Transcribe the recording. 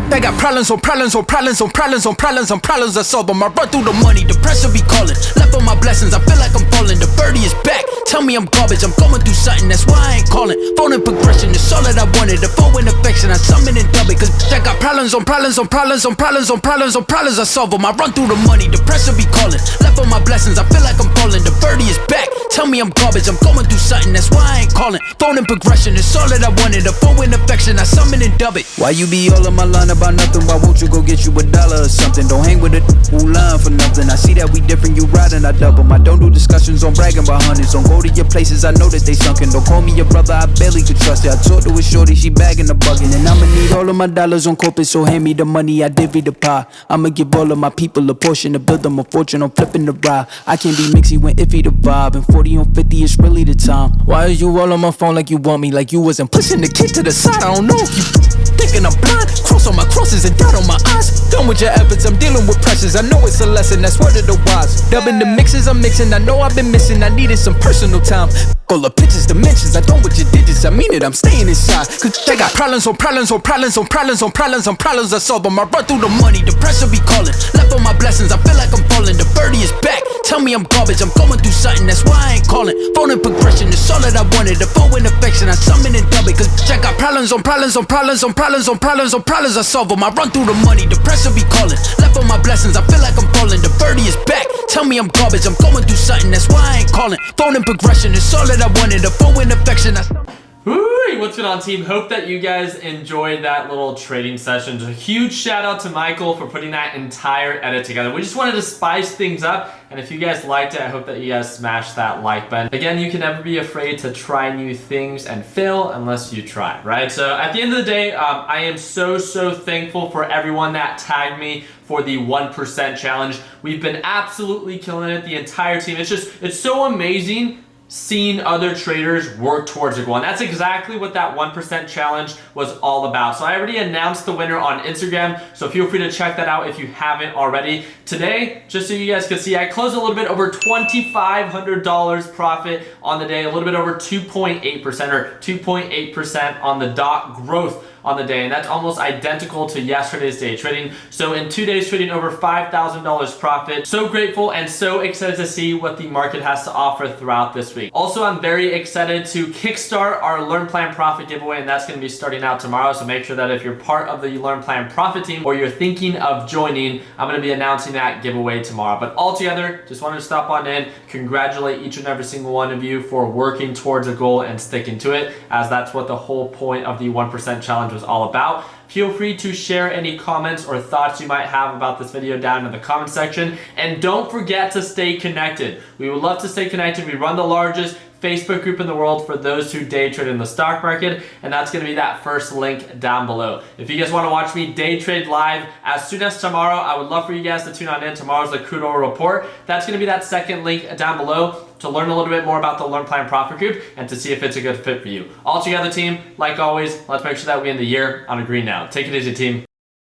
They got problems on problems on problems on problems on problems on problems I solve them. I run through the money, the pressure be calling. Left on my blessings, I feel like I'm falling. The birdie is back, tell me I'm garbage. I'm going through something, that's why I ain't calling. Phone and progression, it's all that I wanted. The phone and affection, I summon and dub it. Cause I got problems on problems on problems on problems on problems on problems I solve them. I run through the money, the pressure be calling. Left on my blessings, I feel like I'm falling. The birdie is back, tell me I'm garbage. I'm going through something, that's why I ain't calling. Phone and progression, it's all that I wanted. The phone and affection, I summon and dub it. Why you be all on my line about nothing? Why won't you go get you $1 or something? Don't hang with a who line for nothing. I see that we different, you riding, I double. I don't do discussions on bragging about hundreds. Don't go to your places, I know that they sunken. Don't call me your brother, I barely could trust you. I talked to a shorty, she bagging the bugging. And I'ma need all of my dollars on corporate, so hand me the money, I divvy the pie. I'ma give all of my people a portion to build them a fortune on flipping the ride. I can't be mixy when iffy the vibe, and 40 on 50 is really the time. Why is you all on my phone like you want me, like you wasn't pushing the kid to the side? I don't know if you thinking I'm blind. Cross on my crosses and doubt on my eyes. Done with your efforts, I'm dealing with pressures. I know it's a lesson, that's word of the wise. Dubbing the mixes I'm mixing, I know I've been missing. I needed some personal time. All the pictures, dimensions, I don't with your digits. I mean it, I'm staying inside. Cause they got problems on problems on problems on problems on problems on problems I solve them. I run through the money, the pressure be calling. Left on my blessings, I feel like I'm falling. The birdie is back, tell me I'm garbage. I'm going through something, that's why I ain't calling. Phone and progression, it's all that I wanted. The phone and affection, I summon and dub it. Cause I got problems on problems on problems on problems on problems on problems I solve them. I run through the money, the pressure be calling. Left on my blessings, I feel like I'm falling. The birdie is back, tell me I'm garbage. I'm going through something, that's why I ain't calling. Phone and progression, it's all that I wanted. The phone and affection, Woo! What's going on, team? Hope that you guys enjoyed that little trading session. Just a huge shout out to Michael for putting that entire edit together. We just wanted to spice things up, and if you guys liked it, I hope that you guys smash that like button. Again, you can never be afraid to try new things and fail unless you try, right? So at the end of the day, I am so thankful for everyone that tagged me for the 1% challenge. We've been absolutely killing it, the entire team. It's so amazing seeing other traders work towards a goal. And that's exactly what that 1% challenge was all about. So I already announced the winner on Instagram, so feel free to check that out if you haven't already. Today, just so you guys can see, I closed a little bit over $2,500 profit on the day, a little bit over 2.8% or 2.8% on the dot growth on the day, and that's almost identical to yesterday's day trading. So in 2 days trading over $5,000 profit. So grateful and so excited to see what the market has to offer throughout this week. Also, I'm very excited to kickstart our Learn Plan Profit giveaway, and that's going to be starting out tomorrow. So make sure that if you're part of the Learn Plan Profit team or you're thinking of joining, I'm going to be announcing that giveaway tomorrow. But altogether, just wanted to stop on in, congratulate each and every single one of you for working towards a goal and sticking to it, as that's what the whole point of the 1% challenge was all about. Feel free to share any comments or thoughts you might have about this video down in the comment section, and don't forget to stay connected. We would love to stay connected. We run the largest Facebook group in the world for those who day trade in the stock market, and that's going to be that first link down below. If you guys want to watch me day trade live as soon as tomorrow, I would love for you guys to tune on in. Tomorrow's the crude oil report. That's going to be that second link down below to learn a little bit more about the Learn Plan Profit group and to see if it's a good fit for you. All together, team, like always, let's make sure that we end the year on a green note. Take it easy, team.